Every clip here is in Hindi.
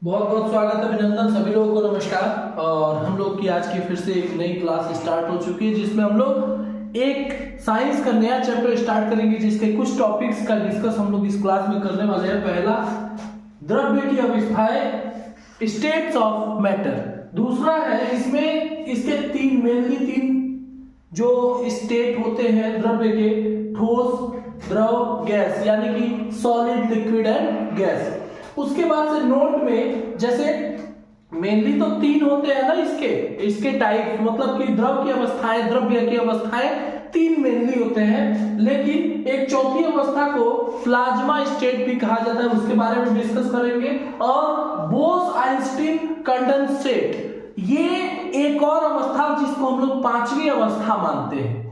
बहुत बहुत स्वागत है, अभिनंदन सभी लोगों को नमस्कार। और हम लोग की आज की फिर से एक नई क्लास स्टार्ट हो चुकी है जिसमें हम लोग एक साइंस का नया चैप्टर स्टार्ट करेंगे जिसके कुछ टॉपिक्स का डिस्कस हम लोग इस क्लास में करने वाले हैं। पहला, द्रव्य की अवस्थाएं, स्टेट्स ऑफ मैटर। दूसरा है इसमें इसके तीन जो स्टेट होते हैं द्रव्य के, ठोस, द्रव, गैस, यानी कि सॉलिड, लिक्विड एंड गैस। उसके बाद से नोट में जैसे मेनली तो तीन होते हैं ना इसके टाइप, मतलब कि द्रव की अवस्थाएं, द्रव्य की अवस्थाएं तीन मेनली होते हैं, लेकिन एक चौथी अवस्था को प्लाज्मा स्टेट भी कहा जाता है, उसके बारे में डिस्कस करेंगे। और बोस-आइंस्टीन कंडेंसेट, ये एक और अवस्था जिसको हम लोग पांचवी अवस्था मानते हैं,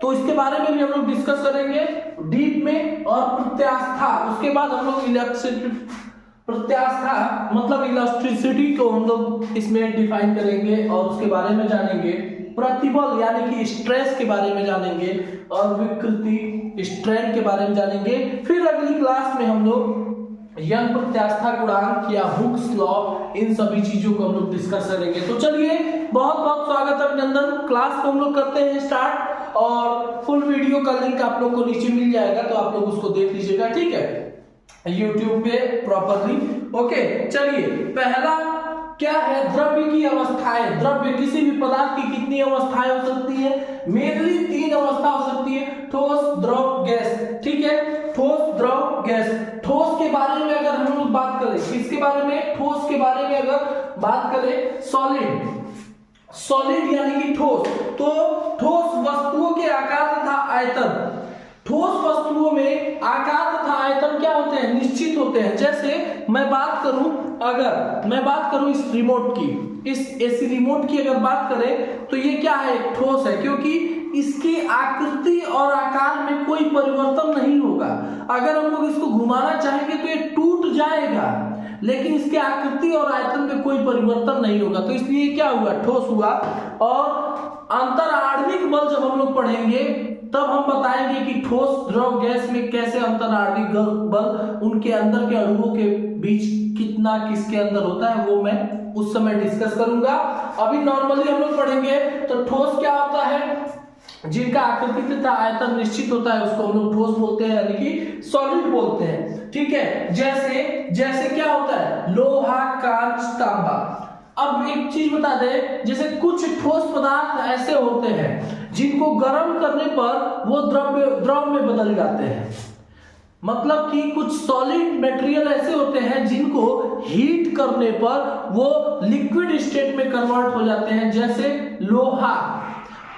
तो इसके बारे में भी हम लोग डिस्कस करेंगे डीप में। और प्रत्यास्था, उसके बाद हम लोग प्रत्यास्था मतलब इलेक्ट्रिसिटी को हम लोग इसमें डिफाइन करेंगे और उसके बारे में जानेंगे। प्रतिबल यानी कि स्ट्रेस के बारे में जानेंगे और विकृति, स्ट्रेन के बारे में जानेंगे। फिर अगली क्लास में हम लोग यंग प्रत्यास्था गुणांक या हुक्स लॉ, इन सभी चीजों को हम लोग डिस्कस करेंगे। तो चलिए, बहुत बहुत स्वागत है, अभिनंदन। क्लास को हम लोग करते हैं स्टार्ट, और फुल वीडियो का लिंक आप लोग को नीचे मिल जाएगा, तो आप लोग उसको देख लीजिएगा, ठीक है, YouTube पे प्रॉपरली। ओके, चलिए, पहला क्या है, द्रव्य की अवस्थाएं। द्रव्य किसी भी पदार्थ की कितनी अवस्थाएं हो सकती है? मेनली तीन अवस्था हो सकती है, ठोस, द्रव, गैस। ठीक है, ठोस, द्रव, गैस। ठोस के बारे में अगर हम लोग बात करें, किसके बारे में? ठोस के बारे में अगर बात करें, सॉलिड यानी कि ठोस। तो ठोस वस्तुओं के आकार तथा आयतन, ठोस वस्तुओं में आकार तथा आयतन क्या होते हैं? निश्चित होते हैं। जैसे मैं बात करूं इस रिमोट की, इस एसी रिमोट की अगर बात करें तो ये क्या है? एक ठोस है, क्योंकि इसकी आकृति और आकार में कोई परिवर्तन नहीं होगा। अगर हम लोग इसको घुमाना चाहेंगे तो ये टूट जाएगा, लेकिन इसके आकृति और आयतन में कोई परिवर्तन नहीं होगा, तो इसलिए क्या हुआ? ठोस हुआ। और अंतराण्विक बल जब हम लोग पढ़ेंगे तब हम बताएंगे कि ठोस, द्रव, गैस में कैसे अंतराण्विक बल, उनके अंदर के अणुओं के बीच कितना किसके अंदर होता है, वो मैं उस समय डिस्कस करूंगा। अभी नॉर्मली हम लोग पढ़ेंगे तो ठोस क्या होता है? जिनका आकृति तथा आयतन निश्चित होता है उसको हम लोग ठोस बोलते हैं, यानी कि सॉलिड बोलते हैं। ठीक है, जैसे क्या होता है? लोहा, कांच, तांबा। अब एक चीज बता दें, जैसे कुछ ठोस पदार्थ ऐसे होते हैं जिनको गर्म करने पर वो द्रव में बदल जाते हैं। मतलब कि कुछ सॉलिड मटेरियल ऐसे होते हैं जिनको हीट करने पर वो लिक्विड स्टेट में कन्वर्ट हो जाते हैं, जैसे लोहा,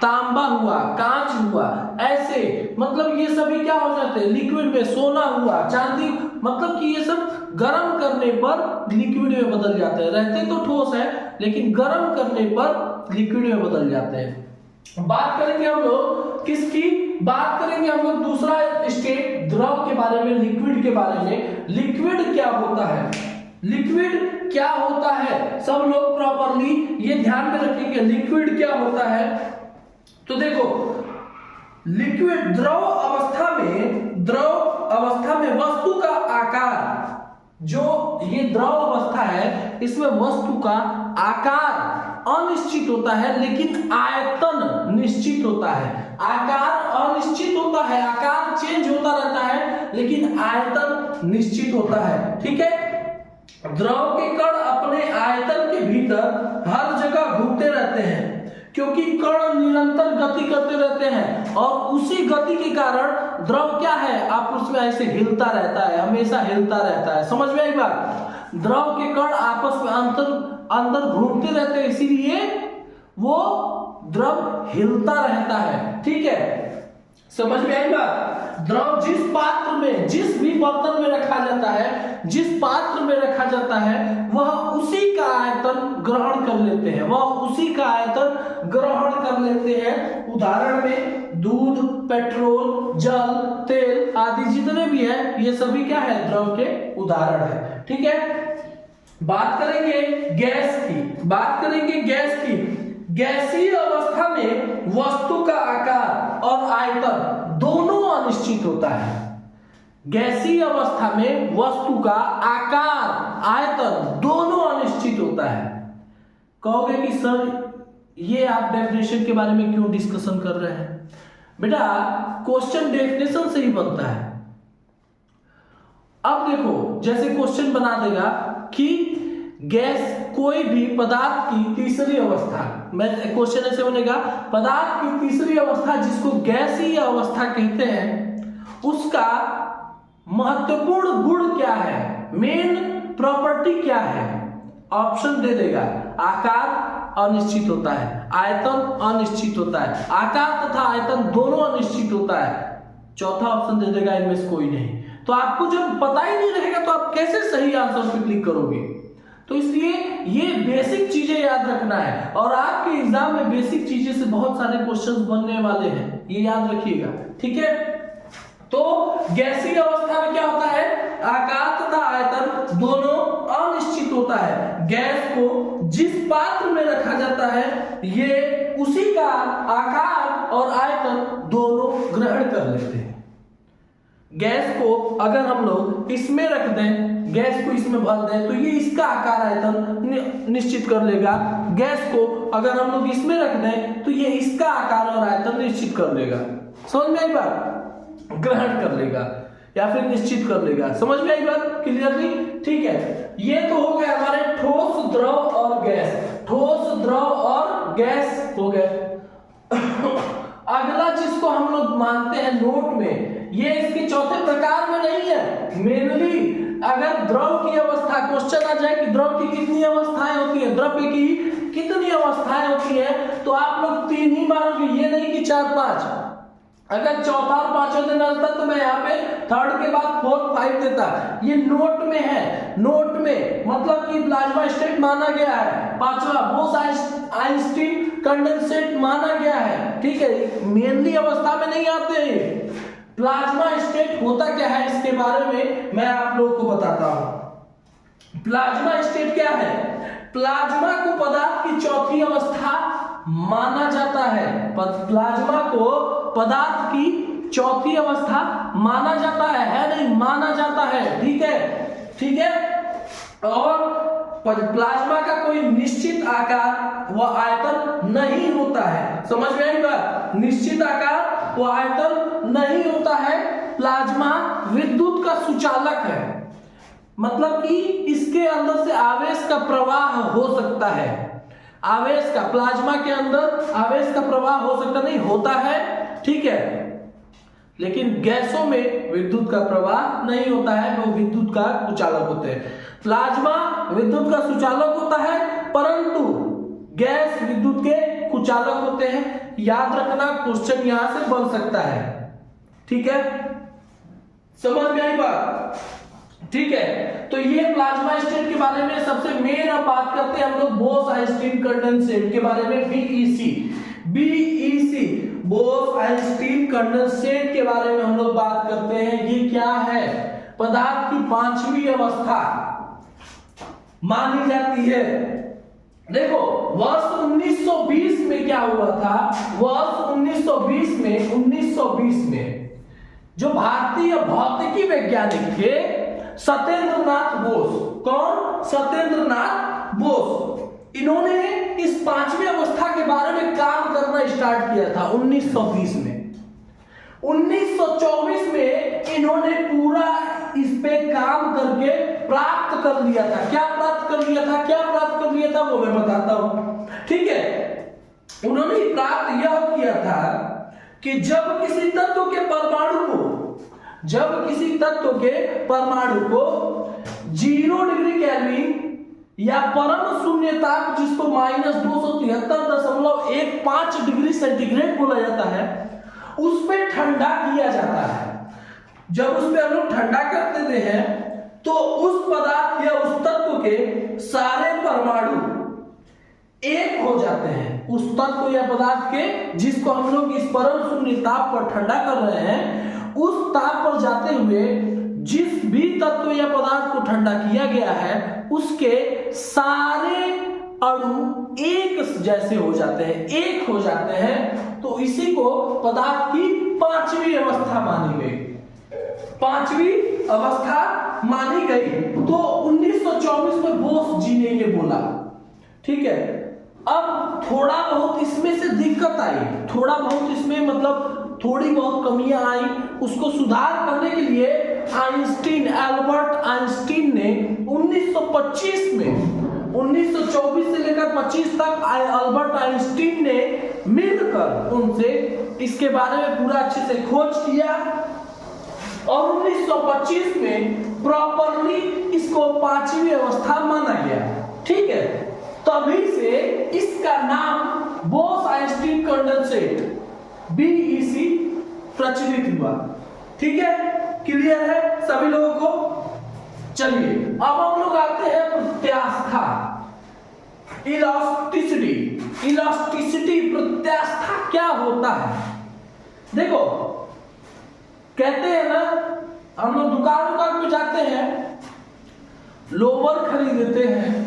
तांबा हुआ, कांच हुआ, ऐसे। मतलब ये सभी क्या हो जाते हैं? लिक्विड में। सोना हुआ, चांदी, मतलब कि ये सब गर्म करने पर लिक्विड में बदल जाते हैं। रहते तो ठोस है, लेकिन गर्म करने पर लिक्विड में बदल जाते हैं। बात करेंगे हम लोग किसकी? बात करेंगे हम लोग दूसरा स्टेट, द्रव के बारे में, लिक्विड के बारे में। लिक्विड क्या होता है? लिक्विड क्या होता है? सब लोग प्रॉपरली ये ध्यान में रखेंगे, लिक्विड क्या होता है। तो देखो, लिक्विड द्रव अवस्था में वस्तु का आकार, जो ये द्रव अवस्था है इसमें वस्तु का आकार अनिश्चित होता है, लेकिन आयतन निश्चित होता है। आकार अनिश्चित होता है, आकार चेंज होता रहता है, लेकिन आयतन निश्चित होता है। ठीक है, द्रव के कण अपने आयतन के भीतर हर जगह घूमते रहते हैं, क्योंकि कण निरंतर गति करते रहते हैं, और उसी गति के कारण द्रव क्या है? आपस में ऐसे हिलता रहता है, हमेशा हिलता रहता है। समझ में आई बात? द्रव के कण आपस में अंदर घूमते रहते हैं, इसीलिए वो द्रव हिलता रहता है। ठीक है, समझ में आई बात? द्रव जिस पात्र में, जिस भी बर्तन में रखा जाता है, जिस पात्र में रखा जाता है, वह उसी का आयतन ग्रहण कर लेते हैं, उदाहरण में दूध, पेट्रोल, जल, तेल आदि जितने भी है, ये सभी क्या है? द्रव के उदाहरण है। ठीक है, बात करेंगे गैस की। गैसीय अवस्था में वस्तु का आकार और आयतन दोनों अनिश्चित होता है। गैसीय अवस्था में वस्तु का आकार, आयतन दोनों कहोगे कि सर ये आप डेफिनेशन के बारे में क्यों डिस्कशन कर रहे हैं? बेटा क्वेश्चन डेफिनेशन से ही बनता है। अब देखो जैसे क्वेश्चन बना देगा कि गैस कोई भी पदार्थ की तीसरी अवस्था, मैं क्वेश्चन ऐसे बनेगा, पदार्थ की तीसरी अवस्था जिसको गैसीय अवस्था कहते हैं उसका महत्वपूर्ण गुण क्या है, मेन प्रॉपर्टी क्या है? ऑप्शन दे देगा, आकार अनिश्चित होता है, आयतन अनिश्चित होता है, आकार तथा आयतन दोनों अनिश्चित होता है, चौथा ऑप्शन दे देगा इनमें से कोई नहीं। तो आपको जब पता ही नहीं रहेगा तो आप कैसे सही आंसर पे क्लिक करोगे? तो इसलिए ये बेसिक चीजें याद रखना है और आपके एग्जाम में बेसिक चीजें से बहुत सारे क्वेश्चंस बनने वाले हैं, ये याद रखिएगा, ठीक है। तो गैसीय अवस्था में क्या होता है, आकार तथा आयतन दोनों अनिश्चित होता है। गैस को जिस पात्र में रखा जाता है ये उसी का आकार और आयतन दोनों ग्रहण कर लेते हैं। गैस को अगर हम लोग इसमें रख दें, गैस को इसमें भर दें तो ये इसका आकार आयतन निश्चित कर लेगा। गैस को अगर हम लोग इसमें रख दें तो ये इसका आकार और आयतन निश्चित कर लेगा। समझ में आई बात? ग्रहण कर लेगा या फिर निश्चित कर लेगा। समझ में आई बात क्लियरली? ठीक है, ये तो हो गए हमारे ठोस, द्रव और गैस। ठोस, द्रव और गैस हो गए। अगला जिसको हम लोग मानते हैं नोट में, ये इसके चौथे प्रकार में नहीं है। मेनली अगर द्रव की अवस्था क्वेश्चन आ जाए कि द्रव की कितनी अवस्थाएं होती है, द्रव्य की कितनी अवस्थाएं होती है, तो आप लोग 3 ही मारोगे, ये नहीं कि 4-5। अगर चौथा और पांचवा दिन आता तो मैं यहाँ पे थर्ड के बाद 4, 5 देता। ये नोट में है, नोट में मतलब कि प्लाज्मा स्टेट माना गया है। पांचवा बोस-आइंस्टीन कंडेंसेट माना गया है, ठीक है। मेनली अवस्था में नहीं आते हैं। प्लाज्मा स्टेट होता क्या है इसके बारे में मैं आप लोगों को बताता हूं। प्लाज्मा स्टेट क्या है? प्लाज्मा को पदार्थ की चौथी अवस्था माना जाता है। प्लाज्मा को पदार्थ की चौथी अवस्था माना जाता है नहीं, माना जाता है, ठीक है, ठीक है। और प्लाज्मा का कोई निश्चित आकार व आयतन नहीं होता है। समझ में आई बात? निश्चित आकार व आयतन नहीं होता है। प्लाज्मा विद्युत का सुचालक है, मतलब कि इसके अंदर से आवेश का प्रवाह हो सकता है। आवेश का, प्लाज्मा के अंदर आवेश का प्रवाह हो सकता नहीं, होता है, ठीक है। लेकिन गैसों में विद्युत का प्रवाह नहीं होता है, वो विद्युत का कुचालक होते हैं। प्लाज्मा विद्युत का सुचालक होता है परंतु गैस विद्युत के कुचालक होते हैं। याद रखना, क्वेश्चन यहां से बन सकता है, ठीक है। समझ में आई बात? ठीक है, तो ये प्लाज्मा स्टेट के बारे में सबसे मेन अब बात करते हैं हम लोग बोस-आइंस्टीन कंडेंसेट के बारे में। बीईसी बोस-आइंस्टीन कंडेंसेट के बारे में हम लोग बात करते हैं। ये क्या है? पदार्थ की 5वीं अवस्था मानी जाती है। देखो वर्ष 1920 में क्या हुआ था? वर्ष 1920 में जो भारतीय भौतिकी वैज्ञानिक थे सत्येंद्रनाथ बोस, कौन? सत्येंद्रनाथ बोस, इन्होंने इस 5वीं अवस्था के बारे में काम करना स्टार्ट किया था 1920 में। 1924 में इन्होंने पूरा इस पे काम करके प्राप्त कर लिया था। क्या प्राप्त कर लिया था? क्या प्राप्त कर लिया था वो मैं बताता हूं, ठीक है। उन्होंने प्राप्त यह किया था कि जब किसी तत्व के परमाणु को 0 डिग्री केल्विन या परम शून्य ताप जिसको -273.15 डिग्री सेंटीग्रेड बोला जाता है, उस पे ठंडा किया जाता है। जब उस पे हम लोग ठंडा कर देते हैं तो उस पदार्थ या उस तत्व के सारे परमाणु एक हो जाते हैं। उस तत्व या पदार्थ के जिसको हम लोग इस परम शून्य ताप पर ठंडा कर रहे हैं, उस ताप पर जाते हुए जिस भी तत्व या पदार्थ को ठंडा किया गया है उसके सारे अणु एक जैसे हो जाते हैं, एक हो जाते हैं। तो इसी को पदार्थ की 5वीं अवस्था मानी गई। 5वीं अवस्था मानी गई। तो 1924 में बोस जी ने ये बोला, ठीक है। अब थोड़ा बहुत इसमें से दिक्कत आई, थोड़ा बहुत इसमें मतलब थोड़ी बहुत कमियां आई, उसको सुधार करने के लिए आइंस्टीन, एल्बर्ट आइंस्टीन ने 1925 में, 1924 से लेकर 25 तक एल्बर्ट आइंस्टीन ने मिलकर उनसे इसके बारे में पूरा अच्छे से खोज किया और 1925 में प्रॉपरली इसको पांचवी अवस्था माना गया। ठीक है, तभी से इसका नाम बोस-आइंस्टीन कंडेंसेट BEC प्रचलित हुआ। ठीक है, क्लियर है सभी लोगों को? चलिए अब हम लोग आते हैं प्रत्यास्था, इलास्टिसिटी। इलास्टिसिटी, प्रत्यास्था क्या होता है? देखो कहते हैं ना, हम लोग दुकान पे जाते हैं, लोवर खरीदते हैं,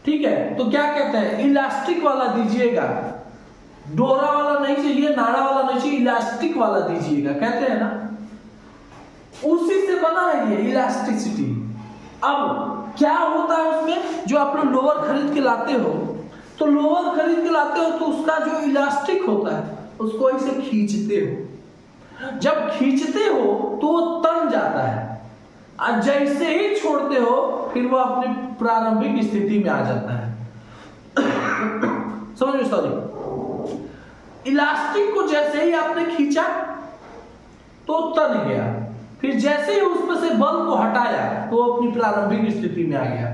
ठीक है, तो क्या कहते हैं, इलास्टिक वाला दीजिएगा, डोरा वाला नहीं चाहिए, नाड़ा वाला नहीं चाहिए, इलास्टिक वाला दीजिएगा, कहते हैं ना, उसी से बना है ये इलास्टिसिटी। अब क्या होता है उसमें, जो आप लोग लोवर खरीद के लाते हो, तो लोवर खरीद के लाते हो तो उसका जो इलास्टिक होता है उसको ऐसे खींचते हो, जब खींचते हो तो वो तन जाता है, और जैसे ही छोड़ते हो फिर वो अपनी प्रारंभिक स्थिति में आ जाता है। समझ में? सॉरी, इलास्टिक को जैसे ही आपने खींचा तो तन गया, फिर जैसे ही उसमें से बल को हटाया तो वो अपनी प्रारंभिक स्थिति में आ गया।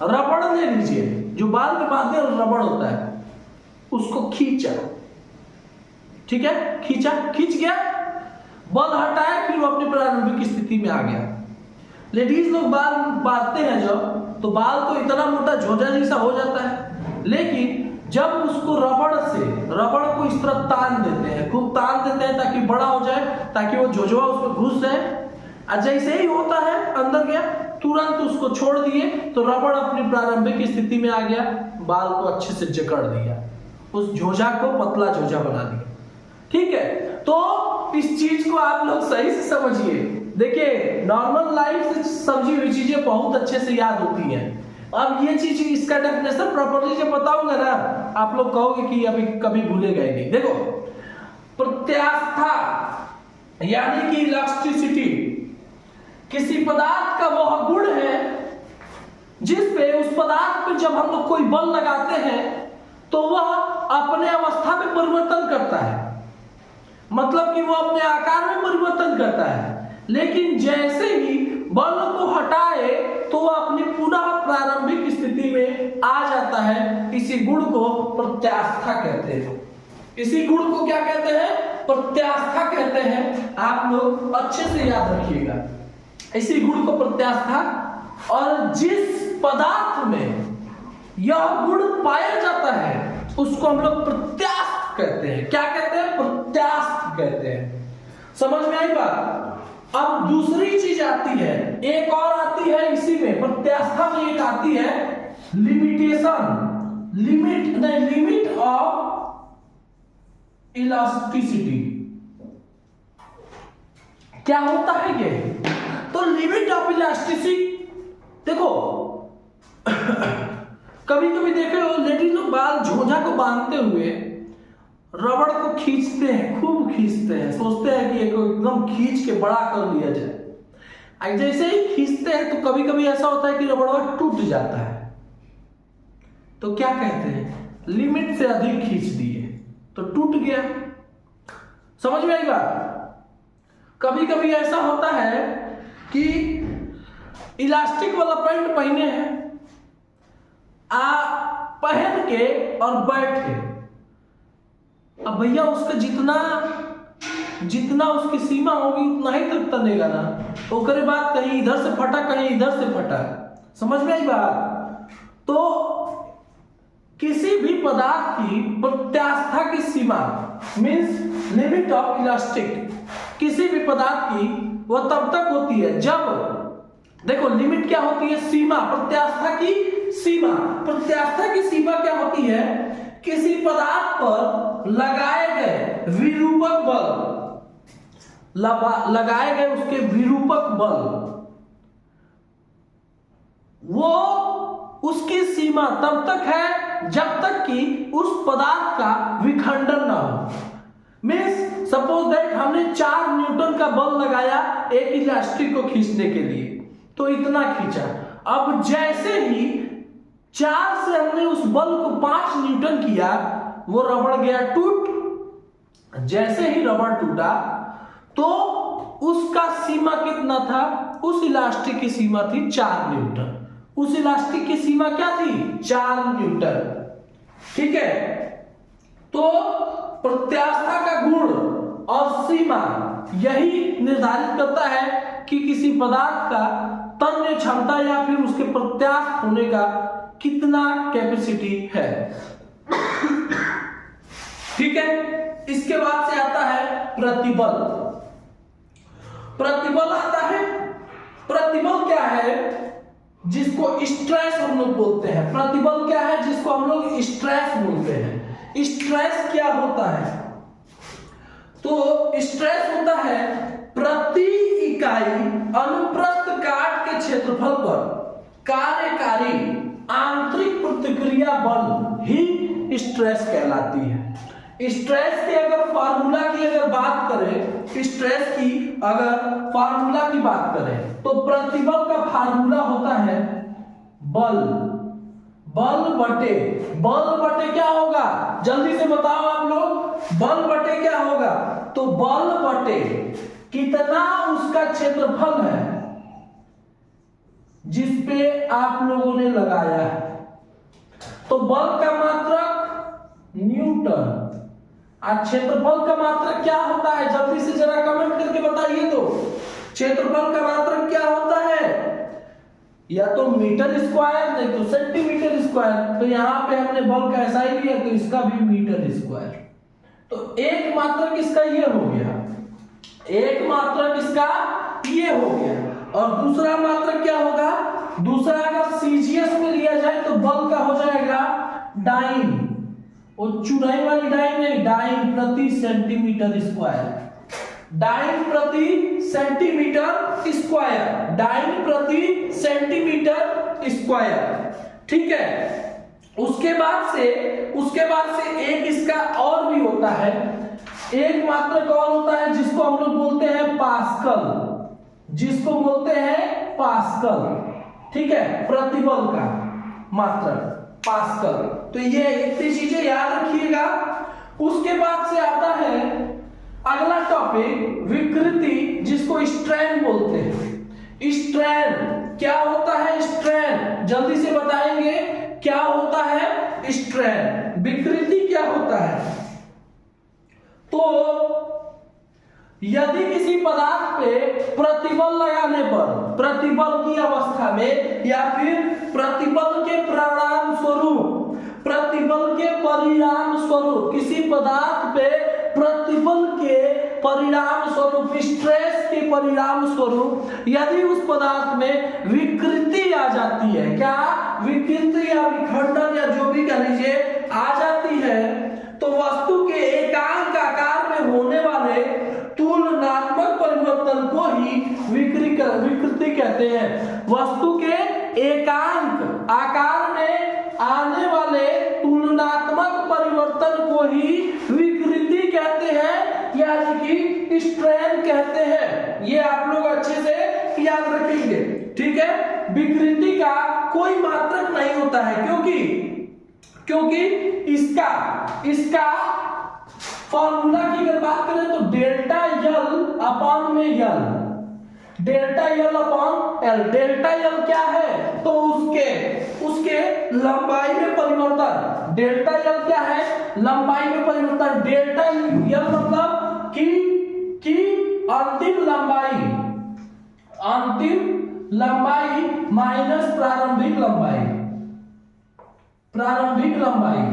रबड़ ले लीजिए, जो बाल में बांधते हैं रबड़ होता है, उसको खींचा, ठीक है, खींचा, खींच गया, बल हटाया, फिर वो अपनी प्रारंभिक स्थिति में आ गया। लेडीज लोग बाल बांधते हैं जब, तो बाल तो इतना मोटा झोझा जैसा हो जाता है, लेकिन जब उसको रबड़ को इस तरह तान देते हैं, खूब तान देते हैं ताकि बड़ा हो जाए, ताकि वो झोझवा उसमें घुस जाए, और जैसे ही होता है अंदर गया, तुरंत उसको छोड़ दिए तो रबड़ अपनी प्रारंभिक स्थिति में आ गया, बाल को अच्छे से जकड़ दिया, उस झोझा को पतला झोझा बना दिया। ठीक है, तो इस चीज को आप लोग सही से समझिए। देखिए नॉर्मल लाइफ से समझी हुई चीजें बहुत अच्छे से याद होती हैं। अब ये चीज, इसका डेफिनेशन प्रॉपर्ली जब बताऊंगा ना, आप लोग कहोगे कि अभी कभी भूले गए नहीं। देखो, प्रत्यास्था यानी कि इलास्टिसिटी किसी पदार्थ का वह गुण है जिस पे, उस पदार्थ पे जब हम लोग कोई बल लगाते हैं तो वह अपने अवस्था में परिवर्तन करता है, मतलब कि वो अपने आकार में परिवर्तन करता है, लेकिन जैसे ही बल को हटाए तो वह अपनी पुनः प्रारंभिक स्थिति में आ जाता है। इसी गुण को प्रत्यास्था कहते हैं। इसी गुण को क्या कहते हैं? प्रत्यास्था कहते हैं। आप लोग अच्छे से याद रखिएगा इसी गुण को प्रत्यास्था। और जिस पदार्थ में यह गुण पाया जाता है उसको हम लोग प्रत्यास्थ कहते हैं। क्या कहते हैं? प्रत्यास्थ कहते हैं। समझ में आई बात? अब दूसरी चीज आती है, एक और आती है इसी में, प्रत्यास्था में एक आती है लिमिटेशन, लिमिट ऑफ इलास्टिसिटी। क्या होता है ये? तो लिमिट ऑफ इलास्टिसिटी, देखो कभी कभी देखे हो लेडीज लोग बाल झोझा को बांधते हुए रबड़ को खींचते हैं, खूब खींचते हैं, सोचते हैं कि एकदम खींच के बड़ा कर लिया जाए। जैसे ही खींचते हैं तो कभी कभी ऐसा होता है कि रबड़ टूट जाता है, तो क्या कहते हैं? लिमिट से अधिक खींच दिए तो टूट गया। समझ में आई बात? कभी कभी ऐसा होता है कि इलास्टिक वाला पैंट पहने हैं, पहन के और बैठे, अब भैया उसका जितना उसकी सीमा होगी उतना ही तक तनेगा ना, तो उसके बाद कहीं इधर से फटा कहीं इधर से फटा। समझ में आई बात? तो किसी भी पदार्थ की प्रत्यास्था की सीमा मींस लिमिट ऑफ इलास्टिक किसी भी पदार्थ की वह तब तक होती है जब, देखो लिमिट क्या होती है? सीमा। प्रत्यास्था की सीमा, प्रत्यास्था की सीमा क्या होती है? किसी पदार्थ पर लगाए गए विरूपक बल, लगाए गए उसके विरूपक बल, वो उसकी सीमा तब तक है जब तक कि उस पदार्थ का विखंडन ना हो। मीन्स सपोज दैट हमने 4 न्यूटन का बल लगाया एक इलास्टिक को खींचने के लिए, तो इतना खींचा। अब जैसे ही 4 से हमने उस बल को 5 न्यूटन किया, वो रबड़ गया टूट। जैसे ही रबड़ टूटा तो उसका सीमा कितना था? उस इलास्टिक की सीमा थी 4 न्यूटन। उस इलास्टिक की सीमा क्या थी? 4 न्यूटन। ठीक है, तो प्रत्यास्थता का गुण और सीमा यही निर्धारित करता है कि किसी पदार्थ का तन्य क्षमता या फिर उसके प्रत्यास्थ होने का कितना कैपेसिटी है। ठीक है, इसके बाद से आता है प्रतिबल। प्रतिबल आता है। प्रतिबल क्या है? जिसको स्ट्रेस हम लोग बोलते हैं। प्रतिबल क्या है? जिसको हम लोग स्ट्रेस बोलते हैं। स्ट्रेस क्या होता है? तो स्ट्रेस होता है प्रति इकाई अनुप्रस्थ काट के क्षेत्रफल पर कार्यकारी आंतरिक प्रतिक्रिया बल ही स्ट्रेस कहलाती है। स्ट्रेस के अगर फार्मूला की अगर बात करें, स्ट्रेस की अगर फार्मूला की बात करें तो प्रतिबल का फार्मूला होता है बल। बल बटे क्या होगा? जल्दी से बताओ आप लोग। बल बटे क्या होगा? तो बल बटे कितना उसका क्षेत्रफल है जिस पे आप लोगों ने लगाया है। तो बल का मात्रक न्यूटन और क्षेत्रफल का मात्रक क्या होता है? जल्दी से जरा कमेंट करके बताइए। तो क्षेत्रफल का मात्रक क्या होता है? या तो मीटर स्क्वायर, नहीं तो सेंटीमीटर स्क्वायर। तो यहां पे हमने बल का ऐसा ही लिया, तो इसका भी मीटर स्क्वायर। तो एक मात्रक इसका ये हो गया, एक मात्रक इसका ये हो गया। और दूसरा मात्रक क्या होगा? दूसरा अगर सीजीएस में लिया जाए तो बल का हो जाएगा डाइन। वो चुनाई वाली डाइन नहीं, डाइन प्रति सेंटीमीटर स्क्वायर। डाइन प्रति सेंटीमीटर स्क्वायर। डाइन प्रति सेंटीमीटर स्क्वायर। ठीक है, उसके बाद से एक इसका और भी होता है। एक मात्रक और होता है जिसको हम लोग बोलते हैं पास्कल। जिसको बोलते हैं पास्कल। ठीक है, प्रतिबल का मात्रक पास्कल। तो ये इतनी चीजें याद रखिएगा। उसके बाद से आता है अगला टॉपिक विकृति, जिसको स्ट्रेन बोलते हैं। स्ट्रेन क्या होता है? स्ट्रेन जल्दी से बताएंगे क्या होता है स्ट्रेन। विकृति क्या होता है? तो यदि किसी पदार्थ पे प्रतिबल लगाने पर, प्रतिबल की अवस्था में या फिर प्रतिबल के परिणाम स्वरूप किसी पदार्थ पे प्रतिबल के परिणाम स्वरूप, स्ट्रेस के परिणाम स्वरूप यदि उस पदार्थ में विकृति आ जाती है, क्या विकृति या विखंडन या जो भी कह लीजिए आ जाती है, तो वस्तु के एकांक आकार में होने वाले तुलनात्मक परिवर्तन को ही विकृति कहते हैं। वस्तु के एकांक आकार में आने वाले तुलनात्मक परिवर्तन को ही विकृति कहते हैं, यानी कि स्ट्रेन कहते हैं। ये आप लोग अच्छे से याद रखेंगे। ठीक है, विकृति का कोई मात्रक नहीं होता है, क्योंकि इसका फॉर्मूला की अगर बात करें तो डेल्टा यल अपॉन में यल। डेल्टा यल अपॉन एल। डेल्टा यल क्या है? तो उसके लंबाई में परिवर्तन। डेल्टा यल क्या है? लंबाई में परिवर्तन। डेल्टा यल मतलब कि अंतिम लंबाई माइनस प्रारंभिक लंबाई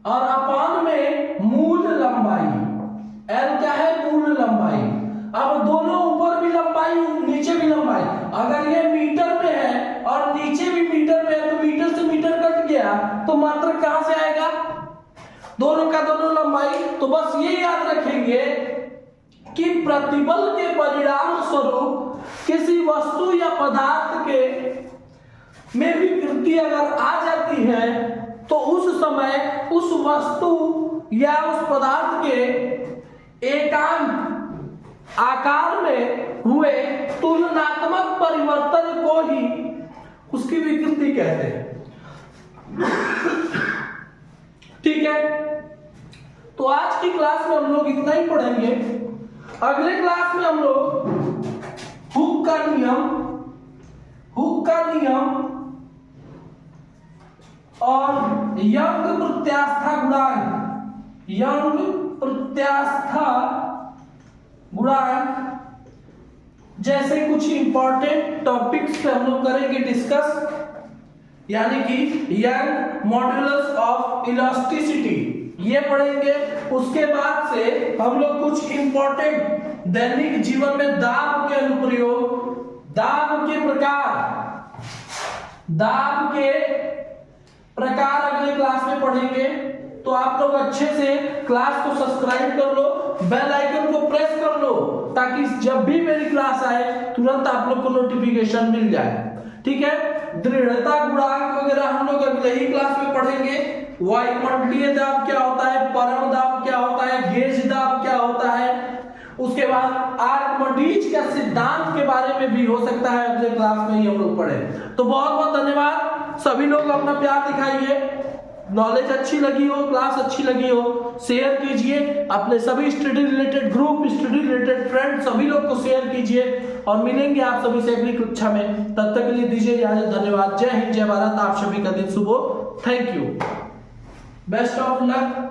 और अपॉन में मूल लंबाई। एल क्या है? मूल लंबाई। अब दोनों ऊपर भी लंबाई नीचे भी लंबाई। अगर ये मीटर में है और नीचे भी मीटर में है तो मीटर से मीटर कट गया तो मात्रक कहां से आएगा? दोनों का दोनों लंबाई। तो बस ये याद रखेंगे कि प्रतिबल के परिणाम स्वरूप किसी वस्तु या पदार्थ के में विकृति अगर आ जाती है तो उस समय उस वस्तु या उस पदार्थ के एकांक आकार में हुए तुलनात्मक परिवर्तन को ही उसकी विकृति कहते हैं। ठीक है, तो आज की क्लास में हम लोग इतना ही पढ़ेंगे। अगले क्लास में हम लोग हुक का नियम और यंग प्रत्यास्था गुणांक जैसे कुछ इंपॉर्टेंट टॉपिक्स पे हम लोग करेंगे डिस्कस, यानी कि यंग मॉड्यूलस ऑफ इलास्टिसिटी ये पढ़ेंगे। उसके बाद से हम लोग कुछ इंपॉर्टेंट दैनिक जीवन में दाब के अनुप्रयोग, दाब के प्रकार अगले क्लास में पढ़ेंगे। तो आप लोग अच्छे से क्लास को सब्सक्राइब कर लो, बेल आइकन को प्रेस कर लो, ताकि जब भी मेरी क्लास आए तुरंत आप लोग को नोटिफिकेशन मिल जाए। ठीक है, दृढ़ता गुणांक वगैरह हम लोग अगले ही क्लास में पढ़ेंगे। वायुमंडलीय दाब क्या होता है, परम दाब क्या होता है, गेज दाब क्या होता है। उसके बाद आर्कमिडीज का सिद्धांत के बारे में भी हो सकता है अगले क्लास में ही हम लोग पढ़े। तो बहुत बहुत धन्यवाद, सभी लोग अपना प्यार दिखाइए। नॉलेज अच्छी लगी हो, क्लास अच्छी लगी हो, शेयर कीजिए अपने सभी study related group, study related friend, सभी लोग को शेयर कीजिए। और मिलेंगे आप सभी से अगली कक्षा में। तब तक के लिए दीजिए इजाजत। धन्यवाद। जय हिंद, जय भारत। आप सभी का दिन शुभ हो। Thank you, best of luck.